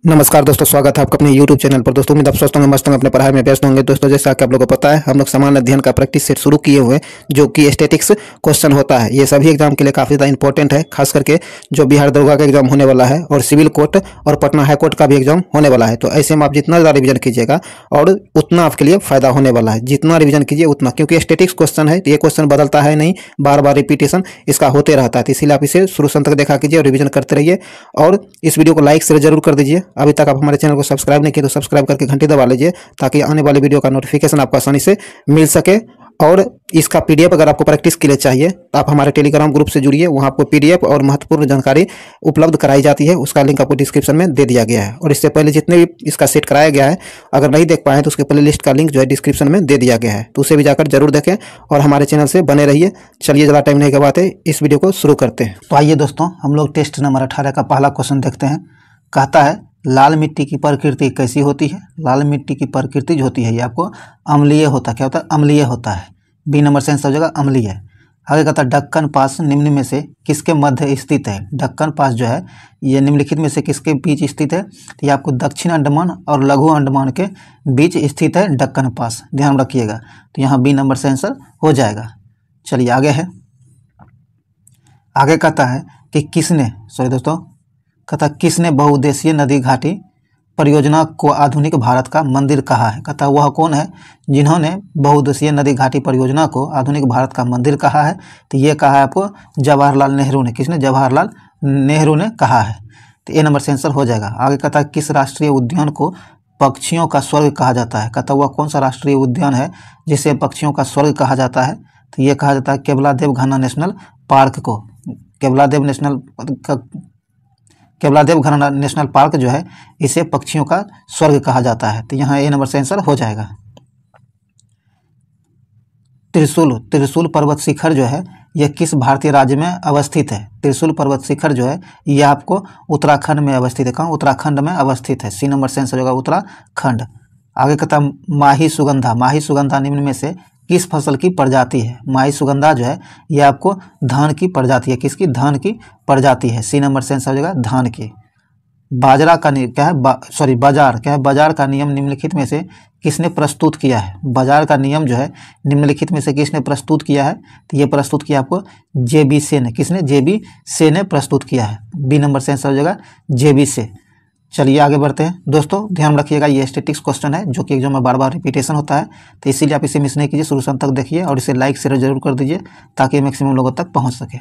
नमस्कार दोस्तों, स्वागत है आपका अपने YouTube चैनल पर। दोस्तों उम्मीद आप स्वस्थ होंगे, मस्त होंगे, अपने पढ़ाई में व्यस्त होंगे। दोस्तों जैसा कि आप लोगों को पता है, हम लोग सामान्य अध्ययन का प्रैक्टिस सेट शुरू किए हुए हैं, जो कि स्टैटिक्स क्वेश्चन होता है। ये सभी एग्जाम के लिए काफ़ी ज़्यादा इंपॉर्टेंट है, खास करके जो बिहार दरोगा का एग्जाम होने वाला है और सिविल कोर्ट और पटना हाई कोर्ट का भी एग्जाम होने वाला है। तो ऐसे में आप जितना ज़्यादा रिविजन कीजिएगा और उतना आपके लिए फायदा होने वाला है। जितना रिविजन कीजिए उतना, क्योंकि स्टैटिक्स क्वेश्चन है, ये क्वेश्चन बदलता है नहीं, बार बार रिपीटेशन इसका होते रहता है। तो इसीलिए आप इसे शुरू से अंत तक देखा कीजिए और रिविजन करते रहिए। और इस वीडियो को लाइक शेयर जरूर कर दीजिए। अभी तक आप हमारे चैनल को सब्सक्राइब नहीं किए तो सब्सक्राइब करके घंटी दबा लीजिए, ताकि आने वाले वीडियो का नोटिफिकेशन आपको आसानी से मिल सके। और इसका पीडीएफ अगर आपको प्रैक्टिस के लिए चाहिए तो आप हमारे टेलीग्राम ग्रुप से जुड़िए, वहाँ आपको पीडीएफ और महत्वपूर्ण जानकारी उपलब्ध कराई जाती है। उसका लिंक आपको डिस्क्रिप्शन में दे दिया गया है। और इससे पहले जितने भी इसका सेट कराया गया है, अगर नहीं देख पाए तो उसके प्ले लिस्ट का लिंक जो है डिस्क्रिप्शन में दे दिया गया है, तो उसे भी जाकर जरूर देखें और हमारे चैनल से बने रहिए। चलिए ज़्यादा टाइम नहीं गवाते, इस वीडियो को शुरू करते हैं। तो आइए दोस्तों, हम लोग टेस्ट नंबर 18 का पहला क्वेश्चन देखते हैं। कहता है, लाल मिट्टी की प्रकृति कैसी होती है। लाल मिट्टी की प्रकृति जो होती है ये आपको अम्लीय होता है। क्या होता है? अम्लीय होता है। बी नंबर से आंसर हो जाएगा अम्लीय। आगे कहता है, दक्कन पास निम्न में से किसके मध्य स्थित है। दक्कन पास जो है ये निम्नलिखित में से किसके बीच स्थित है। तो ये आपको दक्षिण अंडमान और लघु अंडमान के बीच स्थित है दक्कन पास, ध्यान रखिएगा। तो यहाँ बी नंबर से आंसर हो जाएगा। चलिए आगे है। आगे कहता है कि किसने बहुउद्देशीय नदी घाटी परियोजना को आधुनिक भारत का मंदिर कहा है। कहता है वह कौन है जिन्होंने बहुउद्देशीय नदी घाटी परियोजना को आधुनिक भारत का मंदिर कहा है। तो ये कहा है आपको जवाहरलाल नेहरू ने। किसने? जवाहरलाल नेहरू ने कहा है। तो ए नंबर से आंसर हो जाएगा। आगे कहता है, किस राष्ट्रीय उद्यान को पक्षियों का स्वर्ग कहा जाता है। कहता है वह कौन सा राष्ट्रीय उद्यान है जिसे पक्षियों का स्वर्ग कहा जाता है। तो ये कहा जाता है केवलादेव घना नेशनल पार्क को। केवलादेव घना नेशनल पार्क जो है इसे पक्षियों का स्वर्ग कहा जाता है। तो यहाँ ए नंबर से आंसर हो जाएगा। त्रिशूल पर्वत शिखर जो है यह किस भारतीय राज्य में अवस्थित है। त्रिशूल पर्वत शिखर जो है यह आपको उत्तराखंड में अवस्थित है। कहाँ? उत्तराखंड में अवस्थित है। सी नंबर से आंसर होगा उत्तराखंड। आगे कहता है, माही सुगंधा निम्न में से किस फसल की प्रजाति है। माही सुगंधा जो है यह आपको धान की प्रजाति है। किसकी? धान की प्रजाति है। सी नंबर से आंसर हो जाएगा धान की। बाजार क्या है? बाजार का नियम निम्नलिखित में से किसने प्रस्तुत किया है। बाजार का नियम जो है निम्नलिखित में से किसने प्रस्तुत किया है। तो ये प्रस्तुत किया आपको जेबी से ने। किसने? जेबी से ने प्रस्तुत किया है। बी नंबर से आंसर हो जाएगा जेबी से। चलिए आगे बढ़ते हैं। दोस्तों ध्यान रखिएगा, ये स्टैटिक्स क्वेश्चन है जो कि एग्जाम में बार बार रिपीटेशन होता है, तो इसीलिए आप इसे मिस नहीं कीजिए, शुरू से अंत तक देखिए और इसे लाइक शेयर जरूर कर दीजिए ताकि मैक्सिमम लोगों तक पहुंच सके।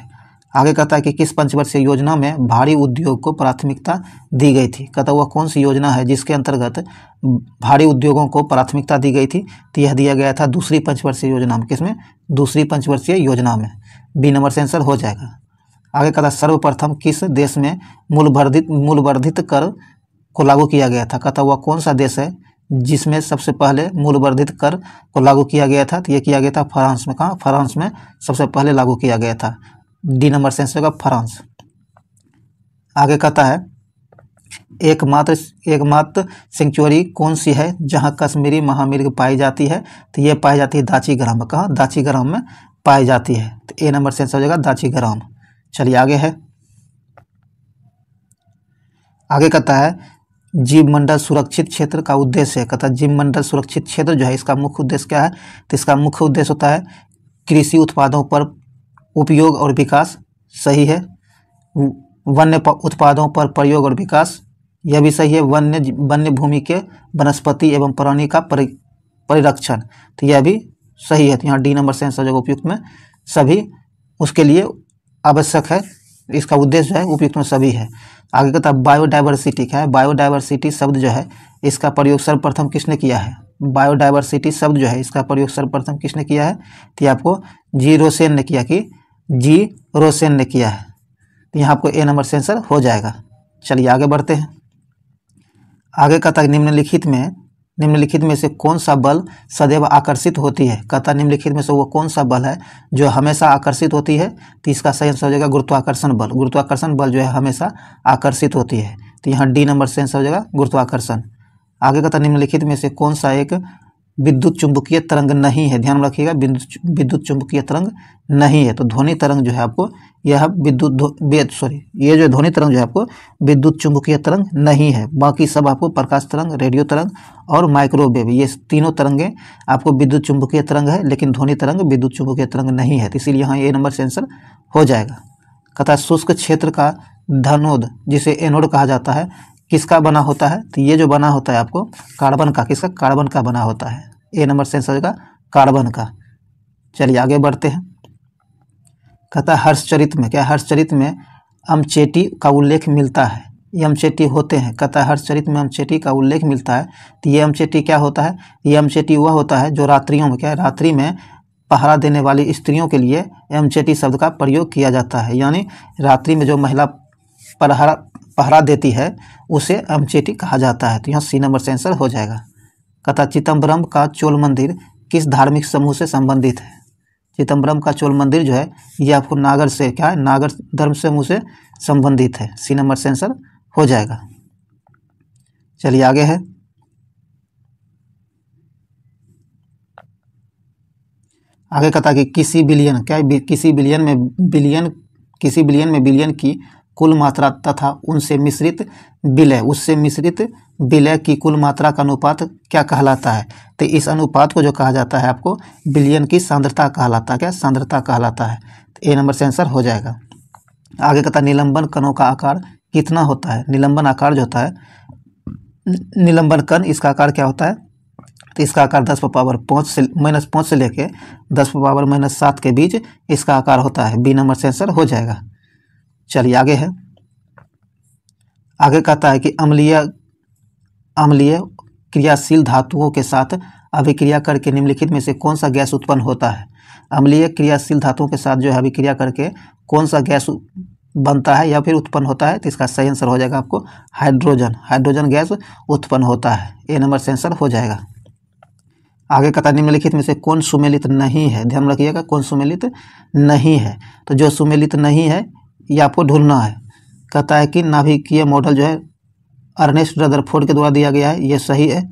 आगे कहता है कि किस पंचवर्षीय योजना में भारी उद्योग को प्राथमिकता दी गई थी। कहता है वह कौन सी योजना है जिसके अंतर्गत भारी उद्योगों को प्राथमिकता दी गई थी। तो यह दिया गया था दूसरी पंचवर्षीय योजना में। किसमें? दूसरी पंचवर्षीय योजना में। बी नंबर से आंसर हो जाएगा। आगे कहता है, सर्वप्रथम किस देश में मूल्यवर्धित कर को लागू किया गया था। कहता वह कौन सा देश है जिसमें सबसे पहले मूल्यवर्धित कर को लागू किया गया था। तो ये किया गया था फ्रांस में। कहाँ? फ्रांस में सबसे पहले लागू किया गया था। डी नंबर से आंसर होगा फ्रांस। आगे कहता है, एकमात्र सेंचुरी कौन सी है जहां कश्मीरी महामिर्ग पाई जाती है। तो ये पाई जाती है दाचीग्राम में। कहाँ? दाचीग्राम में पाई जाती है। तो ए नंबर से आंसर हो जाएगा दाचीग्राम। चलिए आगे है। आगे कहता है, जीव मंडल सुरक्षित क्षेत्र का उद्देश्य है। कहता है जीव मंडल सुरक्षित क्षेत्र जो है इसका मुख्य उद्देश्य क्या है। तो इसका मुख्य उद्देश्य होता है कृषि उत्पादों पर उपयोग और विकास। सही है। वन्य उत्पादों पर प्रयोग और विकास, यह भी सही है। वन्य भूमि के वनस्पति एवं प्राणी का परिरक्षण, तो यह भी सही है। तो यहाँ डी नंबर से आंसर जो उपयुक्त में सभी उसके लिए आवश्यक है। इसका उद्देश्य जो है उपयुक्त में सभी है। आगे कहता है, बायोडाइवर्सिटी क्या है। बायोडाइवर्सिटी शब्द जो है इसका प्रयोग सर्वप्रथम किसने किया है। बायोडाइवर्सिटी शब्द जो है इसका प्रयोग सर्वप्रथम किसने किया है। तो आपको जी रोसेन ने किया है। तो यहाँ आपको ए नंबर से आंसर हो जाएगा। चलिए आगे बढ़ते हैं। आगे कहता है, निम्नलिखित में से कौन सा बल सदैव आकर्षित होती है। कहता निम्नलिखित में से वो कौन सा बल है जो हमेशा आकर्षित होती है। तो इसका सही आंसर हो जाएगा गुरुत्वाकर्षण बल। गुरुत्वाकर्षण बल जो है हमेशा आकर्षित होती है। तो यहाँ डी नंबर से आंसर हो जाएगा गुरुत्वाकर्षण। आगे कहता निम्नलिखित में से कौन सा एक विद्युत चुंबकीय तरंग नहीं है। ध्यान रखिएगा, विद्युत चुंबकीय तरंग नहीं है। तो ध्वनि तरंग जो है आपको यह ये जो ध्वनि तरंग जो है आपको विद्युत चुंबकीय तरंग नहीं है। बाकी सब आपको प्रकाश तरंग, रेडियो तरंग और माइक्रोवेव, ये तीनों तरंगें आपको विद्युत चुंबकीय तरंग है, लेकिन ध्वनि तरंग विद्युत चुंबकीय तरंग नहीं है। तो इसीलिए यहाँ ए नंबर से आंसर हो जाएगा। कहता शुष्क क्षेत्र का धनोद, जिसे एनोड कहा जाता है, किसका बना होता है? तो ये जो बना होता है आपको कार्बन का, किसका? कार्बन का बना होता है। ए नंबर से आंसर हो जाएगा कार्बन का। चलिए आगे बढ़ते हैं। कहता है हर्षचरित में, क्या हर्षचरित में अमचेटी का उल्लेख मिलता है? ये अमचेटी होते हैं। कहता है हर्षचरित में अमचेटी का उल्लेख मिलता है। तो ये अमचेटी क्या होता है? ये अमचेटी वह होता है जो रात्रियों में, क्या है, रात्रि में पहरा देने वाली स्त्रियों के लिए अमचेटी शब्द का प्रयोग किया जाता है। यानी रात्रि में जो महिला पहरा देती है उसे अमचेटी कहा जाता है। तो यहाँ सी नंबर से आंसर हो जाएगा। कहता चिदम्बरम का चोल मंदिर किस धार्मिक समूह से संबंधित है? चिदम्बरम का चोल मंदिर जो है ये आपको नागर से, क्या है, नागर धर्म समूह से संबंधित है। सी नंबर से आंसर हो जाएगा। चलिए आगे है। आगे कहता है कि किसी बिलियन, क्या है, किसी बिलियन में बिलियन की कुल मात्रा तथा उससे मिश्रित विलय की कुल मात्रा का अनुपात क्या कहलाता है? तो इस अनुपात को जो कहा जाता है आपको बिलियन की सांद्रता कहलाता है। क्या? सांद्रता कहलाता है। तो ए नंबर से आंसर हो जाएगा। आगे कहता है निलंबन कणों का आकार कितना होता है? निलंबन आकार जो होता है, निलंबन कण, इसका आकार क्या होता है? तो इसका आकार 10⁻⁻5 से लेके 10⁻⁻7 के बीच इसका आकार होता है। बी नंबर से आंसर हो जाएगा। चलिए आगे है। आगे कहता है कि अम्लीय क्रियाशील धातुओं के साथ अभिक्रिया करके निम्नलिखित में से कौन सा गैस उत्पन्न होता है? अम्लीय क्रियाशील धातुओं के साथ जो है अभिक्रिया करके कौन सा गैस बनता है या फिर उत्पन्न होता है? तो इसका सही आंसर हो जाएगा आपको हाइड्रोजन गैस उत्पन्न होता है। ए नंबर से आंसर हो जाएगा। आगे कहता है निम्नलिखित में से कौन सुमेलित नहीं है? ध्यान रखिएगा, कौन सुमेलित नहीं है। तो जो सुमेलित नहीं है ये आपको ढूंढना है। कहता है कि नाभिकीय मॉडल जो है अर्नेस्ट रदरफोर्ड के द्वारा दिया गया है, यह सही है।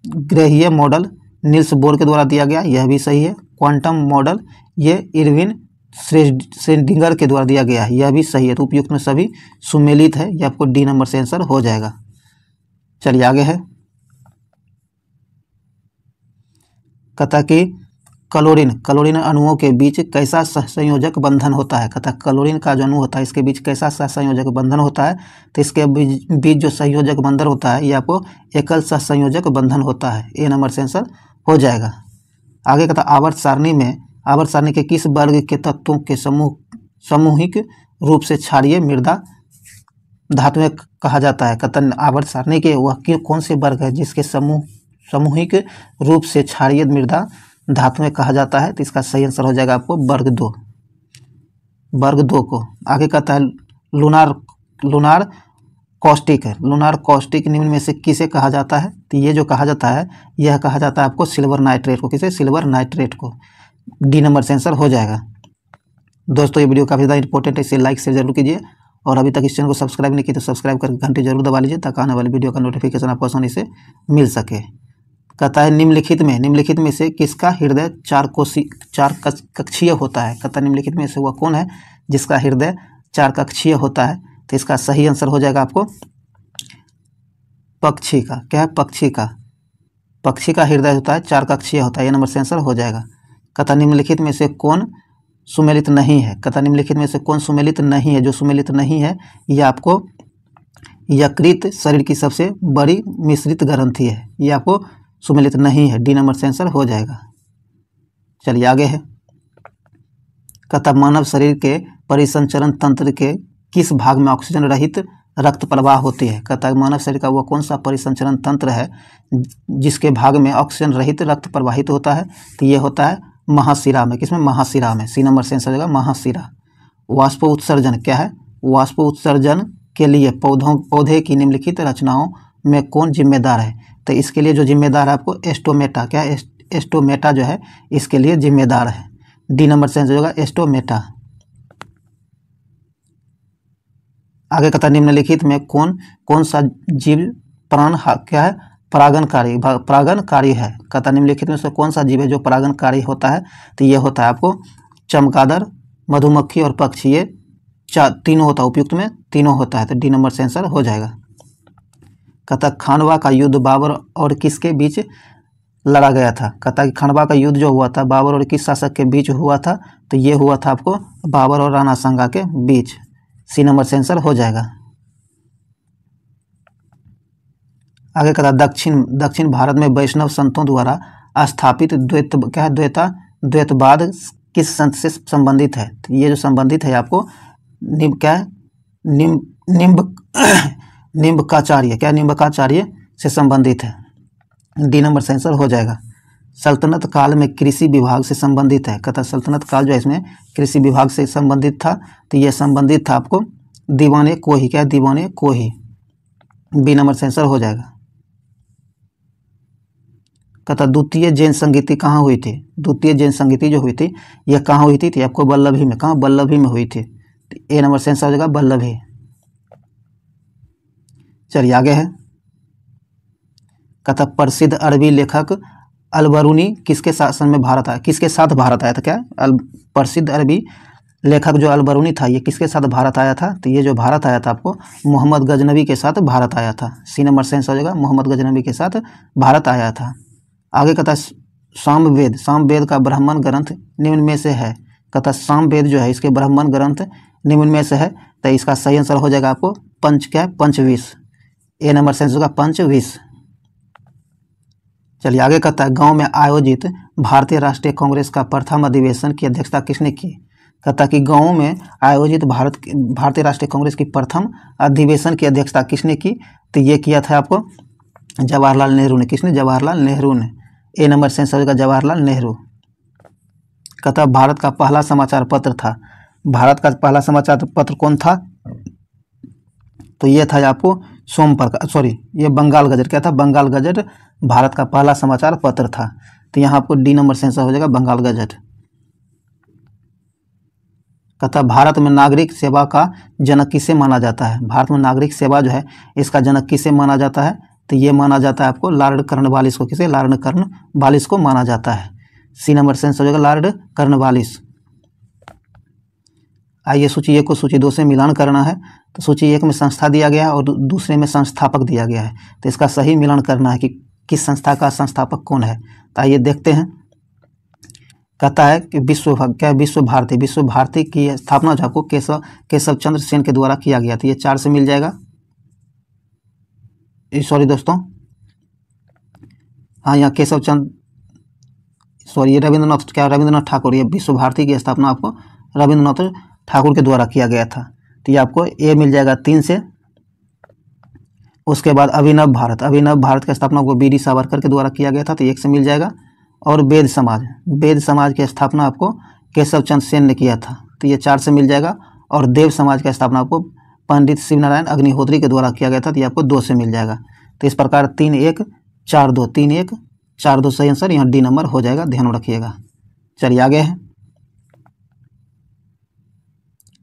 ग्रहीय मॉडल नील्स बोर के द्वारा दिया गया, यह भी सही है। क्वांटम मॉडल ये इरविन श्रेडिंगर के द्वारा दिया गया है, यह भी सही है। तो उपयुक्त में सभी सुमेलित है, यह आपको डी नंबर से आंसर हो जाएगा। चलिए आगे है। कहता कि क्लोरीन अणुओं के बीच कैसा सहसंयोजक बंधन होता है? कहता क्लोरीन का जो अणु होता है इसके बीच कैसा सहसंयोजक बंधन होता है? तो इसके बीच जो संयोजक बंधन होता है ये आपको एकल सहसंयोजक बंधन होता है। ए नंबर से आंसर हो जाएगा। आगे कहता आवर्त सारणी के किस वर्ग के तत्वों के सामूहिक रूप से क्षारीय मृदा धातुएं कहा जाता है? कहता आवर्त सारणी के वह कौन से वर्ग है जिसके सामूहिक रूप से क्षारीय मृदा धातुएं कहा जाता है? तो इसका सही आंसर हो जाएगा आपको वर्ग 2 को। आगे कहता है लूनार कॉस्टिक है। लूनार कॉस्टिक निम्न में से किसे कहा जाता है? तो ये जो कहा जाता है यह कहा जाता है आपको सिल्वर नाइट्रेट को। किसे? सिल्वर नाइट्रेट को। डी नंबर से आंसर हो जाएगा। दोस्तों ये वीडियो काफ़ी ज़्यादा इंपॉर्टेंट है, इसे लाइक शेयर जरूर कीजिए और अभी तक इस चैनल को सब्सक्राइब नहीं किया तो सब्सक्राइब करके घंटे जरूर दबा लीजिए ताकि आने वाली वीडियो का नोटिफिकेशन आपको आसानी से मिल सके। कहता है निम्नलिखित में से किसका हृदय चार कक्षीय होता है? कहता है निम्नलिखित में से वह कौन है जिसका हृदय 4 कक्षीय होता है? तो इसका सही आंसर हो जाएगा आपको पक्षी का। क्या है? पक्षी का हृदय होता है 4 कक्षीय होता है। ये नंबर से आंसर हो जाएगा। कहता निम्नलिखित में से कौन सुमेलित नहीं है? कहता निम्नलिखित में से कौन सुमेलित नहीं है? जो सुमेलित नहीं है ये आपको यकृत शरीर की सबसे बड़ी मिश्रित ग्रंथि है, ये आपको सुमेलित नहीं है। डी नंबर से आंसर हो जाएगा। चलिए आगे है। कहता मानव शरीर के परिसंचरण तंत्र के किस भाग में ऑक्सीजन रहित रक्त प्रवाह होती है? कहता है मानव शरीर का वह कौन सा परिसंचरण तंत्र है जिसके भाग में ऑक्सीजन रहित रक्त प्रवाहित होता है? तो ये होता है महाशिरा में। किसमें? महाशिरा में। सी नंबर से आंसर हो जाएगा महाशिरा। वाष्प उत्सर्जन क्या है? वाष्प उत्सर्जन के लिए पौधे की निम्नलिखित रचनाओं में कौन जिम्मेदार है? तो इसके लिए जो जिम्मेदार है आपको एस्टोमेटा। क्या है? एस्टोमेटा जो है इसके लिए जिम्मेदार है। डी नंबर से आंसर होगा एस्टोमेटा। आगे कहता निम्नलिखित में कौन सा जीव प्राण परागणकारी परागणकारी है। कहता निम्नलिखित में से कौन सा जीव है जो परागणकारी होता है? तो ये होता है आपको चमगादड़, मधुमक्खी और पक्षी। ये तीनों होता है, उपयुक्त में तीनों होता है, तो डी नंबर से आंसर हो जाएगा। कहता खानवा का युद्ध बाबर और किसके बीच लड़ा गया था? कहता कि खानवा का युद्ध जो हुआ था बाबर और किस शासक के बीच हुआ था? तो ये हुआ था आपको बाबर और राणा सांगा के बीच। सी नंबर से आंसर हो जाएगा। आगे कहता दक्षिण भारत में वैष्णव संतों द्वारा स्थापित द्वैतवाद किस संत से संबंधित है? तो ये जो संबंधित है आपको निम्बकाचार्य से संबंधित है। डी नंबर से आंसर हो जाएगा। सल्तनत काल में कृषि विभाग से संबंधित है। कहता सल्तनत काल जो है इसमें कृषि विभाग से संबंधित था, तो ये संबंधित था आपको दीवाने कोही। क्या दीवाने कोही? बी नंबर से आंसर हो जाएगा। कहता द्वितीय जैन संगीति कहाँ हुई थी? द्वितीय जैन संगीति जो हुई थी यह कहाँ हुई थी? आपको बल्लभी में। कहाँ? बल्लभी में हुई थी। ए नंबर से आंसर हो जाएगा बल्लभी। चलिए आगे है। कहता प्रसिद्ध अरबी लेखक अलबरूनी किसके शासन में भारत आया? किसके साथ भारत आया था? क्या प्रसिद्ध अरबी लेखक जो अलबरूनी था ये किसके साथ भारत आया था? तो ये जो भारत आया था आपको मोहम्मद गजनवी के साथ भारत आया था। सी नंबर से आंसर हो जाएगा मोहम्मद गजनवी के साथ भारत आया था। आगे कहता सामवेद का ब्राह्मण ग्रंथ निम्न में से है। कहता सामवेद जो है इसके ब्राह्मण ग्रंथ निम्न में से है, तो इसका सही आंसर हो जाएगा आपको पंचविंश। ए नंबर से आंसर होगा पंचविंश। चलिए आगे कहता है गांव में आयोजित भारतीय राष्ट्रीय कांग्रेस का प्रथम अधिवेशन की अध्यक्षता किसने की? कहता कि गांव में आयोजित भारतीय राष्ट्रीय कांग्रेस की प्रथम अधिवेशन की अध्यक्षता किसने की? तो ये किया था आपको जवाहरलाल नेहरू ने। किसने? जवाहरलाल नेहरू ने। ए नंबर से आंसर होगा जवाहरलाल नेहरू। कहता भारत का पहला समाचार पत्र था। भारत का पहला समाचार पत्र कौन था? तो ये था आपको ये बंगाल गजट। क्या था? बंगाल गजट भारत का पहला समाचार पत्र था। तो यहाँ आपको डी नंबर से आंसर हो जाएगा बंगाल गजट। कहता भारत में नागरिक सेवा का जनक किसे माना जाता है? भारत में नागरिक सेवा जो है इसका जनक किसे माना जाता है? तो ये माना जाता है आपको लॉर्ड कॉर्नवालिस को। किसे? लॉर्ड कॉर्नवालिस को माना जाता है। सी नंबर से आंसर हो जाएगा लॉर्ड कॉर्नवालिस। आइए सूची 1 को सूची 2 से मिलान करना है। तो सूची 1 में संस्था दिया गया है और दूसरे में संस्थापक दिया गया है, तो इसका सही मिलान करना है कि किस संस्था का संस्थापक कौन है। तो आइए देखते हैं। कहता है कि विश्व भारती की स्थापना जो आपको केशव चंद्र सेन के द्वारा किया गया। तो ये 4 से मिल जाएगा। सॉरी दोस्तों, हाँ यहाँ ये रविंद्रनाथ ठाकुर। ये विश्व भारती की स्थापना आपको रविंद्रनाथ ठाकुर के द्वारा किया गया था। तो ये आपको ए मिल जाएगा 3 से। उसके बाद अभिनव भारत की स्थापना को बी डी सावरकर के द्वारा किया गया था, तो 1 से मिल जाएगा। और वेद समाज की स्थापना आपको केशव चंद्र सेन ने किया था, तो ये 4 से मिल जाएगा। और देव समाज की स्थापना आपको पंडित शिवनारायण अग्निहोत्री के द्वारा किया गया था, तो ये आपको 2 से मिल जाएगा। तो इस प्रकार 3-1 4-2 3-1 4-2 सही आंसर यहाँ डी नंबर हो जाएगा, ध्यान रखिएगा। चलिए आगे है।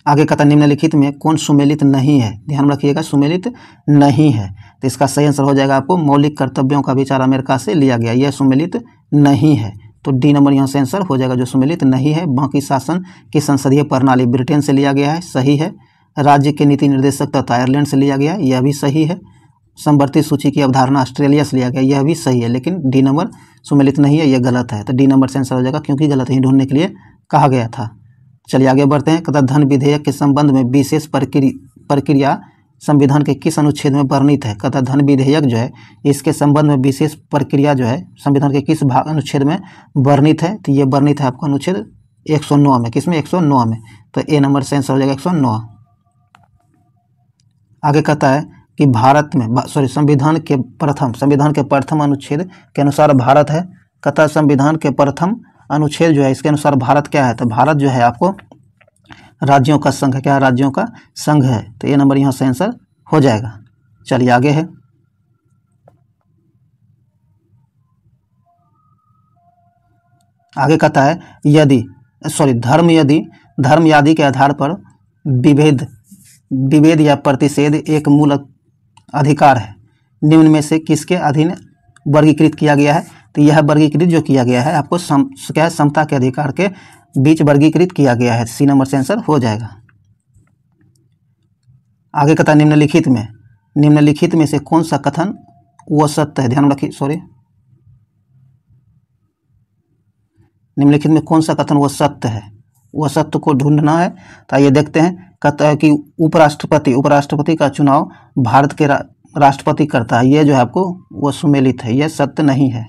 आगे कहता निम्नलिखित में कौन सुमेलित नहीं है? ध्यान रखिएगा, सुमेलित नहीं है। तो इसका सही आंसर हो जाएगा आपको मौलिक कर्तव्यों का विचार अमेरिका से लिया गया। यह सुमेलित नहीं है, तो डी नंबर यहाँ से आंसर हो जाएगा जो सुमेलित नहीं है। बाकी शासन की संसदीय प्रणाली ब्रिटेन से लिया गया है, सही है। राज्य के नीति निर्देशक तथा आयरलैंड से लिया गया, यह भी सही है। समवर्ती सूची की अवधारणा ऑस्ट्रेलिया से लिया गया, यह भी सही है। लेकिन डी नंबर सुमेलित नहीं है, यह गलत है। तो डी नंबर से आंसर हो जाएगा, क्योंकि गलत ही ढूंढने के लिए कहा गया था। चलिए आगे बढ़ते हैं। कहता धन विधेयक के संबंध में विशेष प्रक्रिया संविधान के किस अनुच्छेद में वर्णित है? कहता धन विधेयक जो है इसके संबंध में विशेष प्रक्रिया जो है संविधान के किस अनुच्छेद में वर्णित है? तो ये वर्णित है आपको अनुच्छेद 109 में। किसमें? 109 में। तो ए नंबर से आंसर हो जाएगा 109। आगे कहता है कि भारत में संविधान के प्रथम अनुच्छेद के अनुसार भारत है। कहता संविधान के प्रथम अनुच्छेद जो है इसके अनुसार भारत क्या है? तो भारत जो है आपको राज्यों का संघ है। क्या? राज्यों का संघ है। तो ये नंबर यहाँ से आंसर हो जाएगा। चलिए आगे है। आगे कहता है धर्म आदि के आधार पर विभेद या प्रतिषेध एक मूल अधिकार है। निम्न में से किसके अधीन वर्गीकृत किया गया है। तो यह वर्गीकृत जो किया गया है आपको क्या है, समता के अधिकार के बीच वर्गीकृत किया गया है। सी नंबर से आंसर हो जाएगा। आगे कहता है निम्नलिखित में से कौन सा कथन वो सत्य है, ध्यान रखिए, निम्नलिखित में कौन सा कथन वो सत्य है, वो सत्य को ढूंढना है। तो ये देखते हैं, कहता है कि उपराष्ट्रपति का चुनाव भारत के राष्ट्रपति करता है, ये जो है आपको वो सुमेलित है, ये सत्य नहीं है,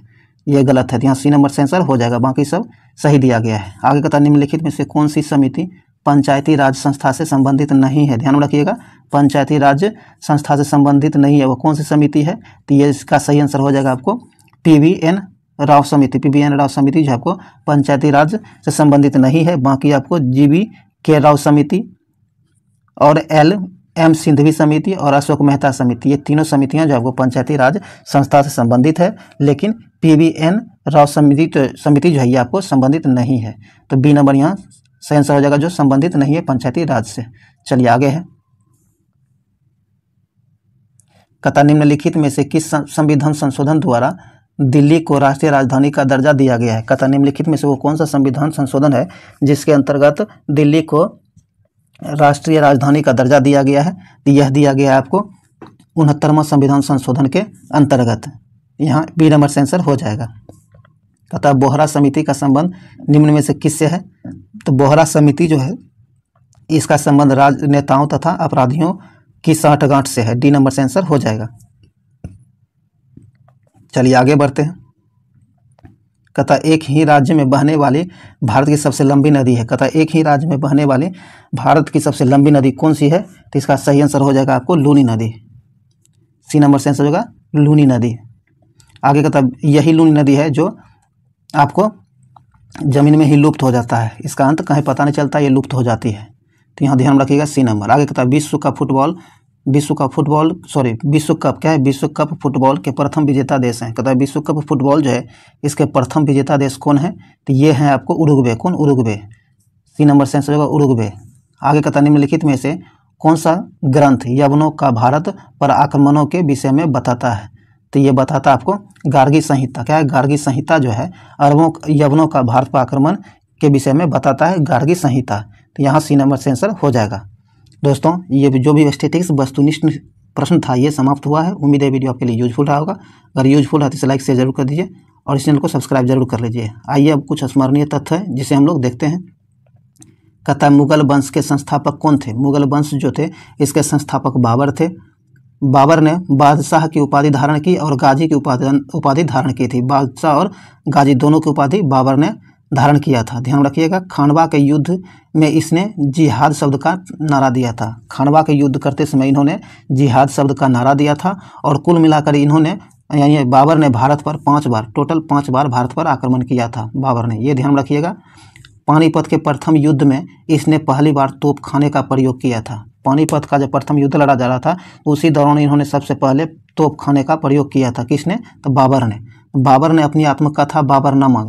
ये गलत है। यहाँ सी नंबर से आंसर हो जाएगा, बाकी सब सही दिया गया है। आगे कहता है निम्नलिखित में से कौन सी समिति पंचायती राज संस्था से संबंधित नहीं है, ध्यान रखिएगा, पंचायती राज संस्था से संबंधित नहीं है, वो कौन सी समिति है। तो ये इसका सही आंसर हो जाएगा आपको PVN राव समिति। PVN राव समिति जो आपको पंचायती राज से संबंधित नहीं है। बाकी आपको GVK राव समिति और LM सिंघवी समिति और अशोक मेहता समिति, ये तीनों समितियां जो आपको पंचायती राज संस्था से संबंधित है, लेकिन PVN राव समिति जो है ये आपको संबंधित नहीं है। तो बी नंबर यहाँ सही आंसर हो जाएगा, जो संबंधित नहीं है पंचायती राज से। चलिए आगे है, कहता निम्नलिखित में से किस संविधान संशोधन द्वारा दिल्ली को राष्ट्रीय राजधानी का दर्जा दिया गया है। कहता निम्नलिखित में से वो कौन सा संविधान संशोधन है जिसके अंतर्गत दिल्ली को राष्ट्रीय राजधानी का दर्जा दिया गया है। तो यह दिया गया है आपको 69वां संविधान संशोधन के अंतर्गत। यहाँ बी नंबर से आंसर हो जाएगा। कहता बोहरा समिति का संबंध निम्न में से किससे है। तो बोहरा समिति जो है इसका संबंध राजनेताओं तथा अपराधियों की साठगांठ से है, डी नंबर से आंसर हो जाएगा। चलिए आगे बढ़ते हैं। कहता एक ही राज्य में बहने वाली भारत की सबसे लंबी नदी है। कहता एक ही राज्य में बहने वाली भारत की सबसे लंबी नदी कौन सी है। तो इसका सही आंसर हो जाएगा आपको लूनी नदी, सी नंबर से आंसर होगा लूनी नदी। आगे कहता यही लूनी नदी है जो आपको जमीन में ही लुप्त हो जाता है, इसका अंत कहीं पता नहीं चलता, ये लुप्त हो जाती है। तो यहाँ ध्यान रखिएगा सी नंबर। आगे कहता विश्व कप फुटबॉल के प्रथम विजेता देश हैं। कहता है विश्व कप फुटबॉल जो है इसके प्रथम विजेता देश कौन है। तो ये हैं आपको उरुग्वे। कौन? उरुग्वे, सी नंबर से आंसर होगा उरुग्वे। आगे कहता निम्नलिखित में से कौन सा ग्रंथ यवनों का भारत पर आक्रमणों के विषय में बताता है। तो ये बताता आपको गार्गी संहिता। क्या है? गार्गी संहिता जो है यवनों का भारत पर आक्रमण के विषय में बताता है गार्गी संहिता। तो यहाँ सी नंबर से आंसर हो जाएगा। दोस्तों ये जो भी स्टैटिस्टिक्स वस्तुनिष्ठ प्रश्न था ये समाप्त हुआ है। उम्मीद है वीडियो आपके लिए यूजफुल रहा होगा। अगर यूजफुल है तो इसे लाइक शेयर जरूर कर दीजिए और इस चैनल को सब्सक्राइब जरूर कर लीजिए। आइए अब कुछ स्मरणीय तथ्य है जिसे हम लोग देखते हैं। कहता है मुगल वंश के संस्थापक कौन थे। मुगल वंश जो थे इसके संस्थापक बाबर थे। बाबर ने बादशाह की उपाधि धारण की और गाजी की उपाधि धारण की थी। बादशाह और गाजी दोनों की उपाधि बाबर ने धारण किया था। ध्यान रखिएगा खानवा के युद्ध में इसने जिहाद शब्द का नारा दिया था। खानवा के युद्ध करते समय इन्होंने जिहाद शब्द का नारा दिया था और कुल मिलाकर इन्होंने यानी बाबर ने भारत पर टोटल 5 बार भारत पर आक्रमण किया था बाबर ने, ये ध्यान रखिएगा। पानीपत के प्रथम युद्ध में इसने पहली बार तोपखाने का प्रयोग किया था। पानीपत का जब प्रथम युद्ध लड़ा जा रहा था तो उसी दौरान इन्होंने सबसे पहले तोपखाने का प्रयोग किया था। किसने? तो बाबर ने। बाबर ने अपनी आत्मकथा बाबरनामा,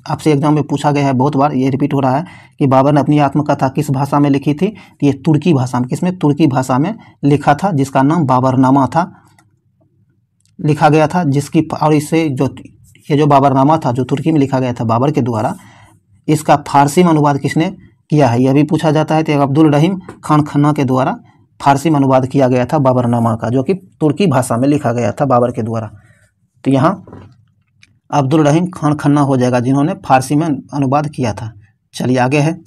आपसे एग्जाम में पूछा गया है बहुत बार, ये रिपीट हो रहा है कि बाबर ने अपनी आत्मकथा किस भाषा में लिखी थी। तो ये तुर्की भाषा में, किसमें? तुर्की भाषा में लिखा था, जिसका नाम बाबरनामा था, लिखा गया था। जिसकी और इससे जो बाबरनामा था जो तुर्की में लिखा गया था बाबर के द्वारा, इसका फारसी में अनुवाद किसने किया है यह भी पूछा जाता है। तो अब्दुल रहीम खान खन्ना के द्वारा फारसी में अनुवाद किया गया था बाबरनामा का, जो कि तुर्की भाषा में लिखा गया था बाबर के द्वारा। तो यहाँ अब्दुल रहीम खान खन्ना हो जाएगा जिन्होंने फारसी में अनुवाद किया था। चलिए आगे है।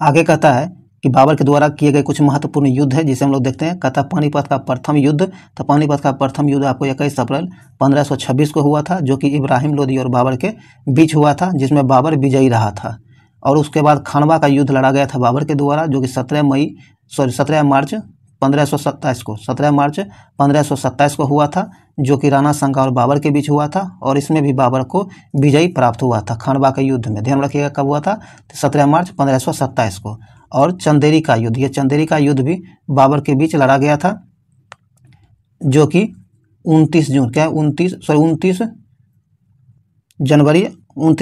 आगे कहता है कि बाबर के द्वारा किए गए कुछ महत्वपूर्ण युद्ध है जिसे हम लोग देखते हैं। कहता पानीपत का प्रथम युद्ध। तो पानीपत का प्रथम युद्ध आपको 21 अप्रैल 1526 को हुआ था, जो कि इब्राहिम लोदी और बाबर के बीच हुआ था, जिसमें बाबर विजयी रहा था। और उसके बाद खानवा का युद्ध लड़ा गया था बाबर के द्वारा, जो कि 17 मार्च 1527 को हुआ था, जो कि राणा सांगा और बाबर के बीच हुआ था। और इसमें भी बाबर को विजयी प्राप्त हुआ था खानवा के युद्ध में। ध्यान रखिएगा कब हुआ था, 17 मार्च 1527 को। और चंदेरी का युद्ध, ये चंदेरी का युद्ध भी बाबर के बीच लड़ा गया था, जो कि 29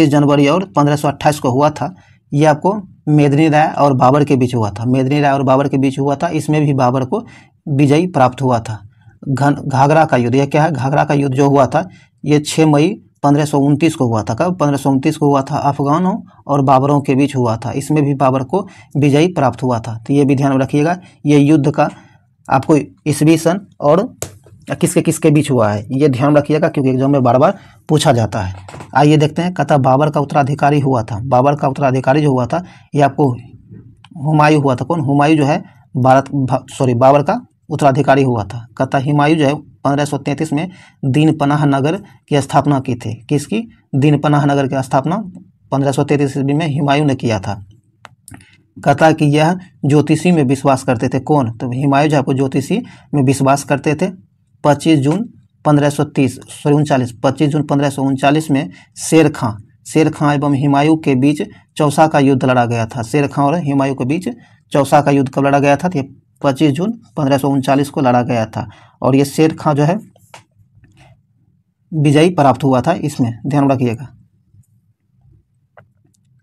जनवरी और 1528 को हुआ था। ये आपको मेदिनी राय और बाबर के बीच हुआ था। मेदिनी राय और बाबर के बीच हुआ था, इसमें भी बाबर को विजयी प्राप्त हुआ था। घाघरा का युद्ध, यह क्या है, घाघरा का युद्ध जो हुआ था ये 6 मई 1529 को हुआ था। कब? 1529 को हुआ था। अफगानों और बाबरों के बीच हुआ था। इसमें भी बाबर को विजयी प्राप्त हुआ था। तो ये भी ध्यान में रखिएगा। ये युद्ध का आपको ईस्वी सन और किसके किसके बीच हुआ है ये ध्यान रखिएगा, क्योंकि एग्जाम में बार बार पूछा जाता है। आइए देखते हैं। कहता बाबर का उत्तराधिकारी हुआ था। बाबर का उत्तराधिकारी जो हुआ था ये आपको हुमायूं हुआ था। कौन? हुमायूं जो है बाबर का उत्तराधिकारी हुआ था। कहता हुमायूं जो है 1533 में दीन पनाह नगर की स्थापना की थी। किसकी? दीन पनाह नगर की स्थापना 1533 ईस्वी में हुमायूं ने किया था। कहता कि यह ज्योतिषी में विश्वास करते थे। कौन? तो हुमायूं जो आपको ज्योतिषी में विश्वास करते थे। 25 जून 1539 में शेर खां एवं हुमायूं के बीच चौसा का युद्ध लड़ा गया था। शेर खां और हुमायूं के बीच चौसा का युद्ध कब लड़ा गया था? तो 25 जून 1539 को लड़ा गया था। और ये शेर खां जो है विजयी प्राप्त हुआ था। इसमें ध्यान रखिएगा।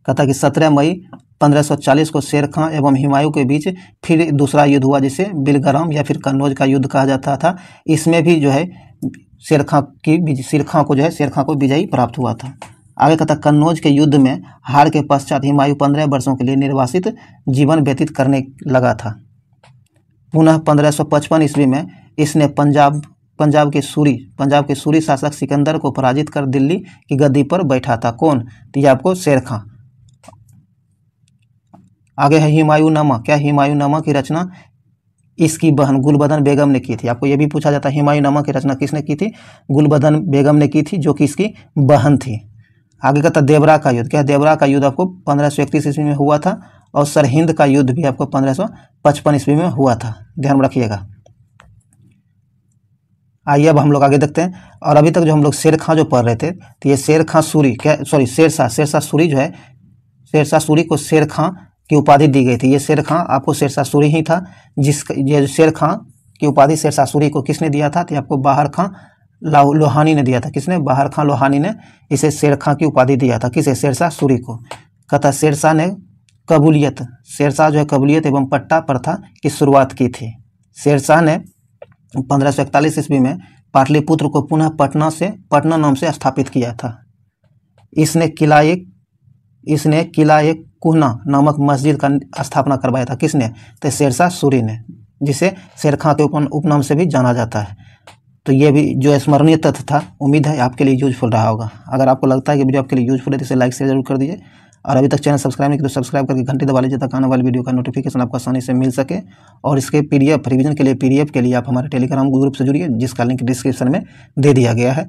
कहता कि 17 मई 1540 को शेर खां एवं हुमायूं के बीच फिर दूसरा युद्ध हुआ, जिसे बिलग्राम या फिर कन्नौज का युद्ध कहा जाता था। इसमें भी जो है शेर खां को विजयी प्राप्त हुआ था। आगे कहता कन्नौज के युद्ध में हार के पश्चात हुमायूं 15 वर्षों के लिए निर्वासित जीवन व्यतीत करने लगा था। पुनः 1555 ईस्वी में इसने पंजाब के सूरी शासक सिकंदर को पराजित कर दिल्ली की गद्दी पर बैठा था। कौन? तो ये आपको शेर खां। आगे है हुमायूंनामा। क्या? हुमायूंनामा की रचना इसकी बहन गुलबदन बेगम ने की थी। आपको ये भी पूछा जाता है हुमायूंनामा की रचना किसने की थी? गुलबदन बेगम ने की थी, जो कि इसकी बहन थी। आगे कहता देवरा का युद्ध। क्या? देवरा का युद्ध आपको 1531 ईस्वी में हुआ था। और सरहिंद का युद्ध भी आपको 1555 ईस्वी में हुआ था। ध्यान रखिएगा। आइए अब हम लोग आगे देखते हैं। और अभी तक जो हम लोग शेर खां जो पढ़ रहे थे, तो ये शेरशाह सूरी जो है, शेरशाह सूरी को शेर खां की उपाधि दी गई थी। ये शेर खां आपको शेरशाह सूरी ही था, ये शेर खां की उपाधि शेरशाह सूरी को किसने दिया था? तो आपको बाहर खां लोहानी ने दिया था। किसने? बाहर खां लोहानी ने इसे शेर खां की उपाधि दिया था। किसे? शेरशाह सूरी को। कहता शेरशाह जो है कबूलियत एवं पट्टा प्रथा की शुरुआत की थी। शेरशाह ने 1541 ईस्वी में पाटलिपुत्र को पुनः पटना नाम से स्थापित किया था। इसने किला एक कुहना नामक मस्जिद का स्थापना करवाया था। किसने? तो शेरशाह सूरी ने, जिसे शेर खां के उपनाम से भी जाना जाता है। तो ये भी जो स्मरणीय तथ्य था, उम्मीद है आपके लिए यूजफुल रहा होगा। अगर आपको लगता है कि वीडियो आपके लिए यूजफुल है तो इसे लाइक शेयर जरूर कर दीजिए। और अभी तक चैनल सब्सक्राइब नहीं किया तो सब्सक्राइब करके घंटी दबा लीजिए, ताकि आने वाली वीडियो का नोटिफिकेशन आपको आसानी से मिल सके। और इसके रिवीजन के लिए PDF के लिए आप हमारे टेलीग्राम ग्रुप से जुड़िए, जिसका लिंक डिस्क्रिप्शन में दे दिया गया है।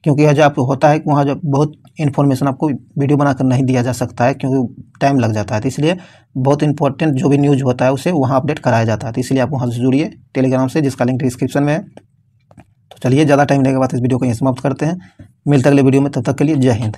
क्योंकि यह जो आपको होता है वहाँ जो बहुत इन्फॉर्मेशन आपको वीडियो बनाकर नहीं दिया जा सकता है, क्योंकि टाइम लग जाता है। तो इसलिए बहुत इंपॉर्टेंट जो भी न्यूज़ होता है उसे वहाँ अपडेट कराया जाता है। तो इसलिए आप वहाँ से जुड़िए टेलीग्राम से, जिसका लिंक डिस्क्रिप्शन में है। तो चलिए, ज़्यादा टाइम लेने के बाद इस वीडियो को यहीं समाप्त करते हैं। मिलते अगले वीडियो में, तब तक के लिए जय हिंद।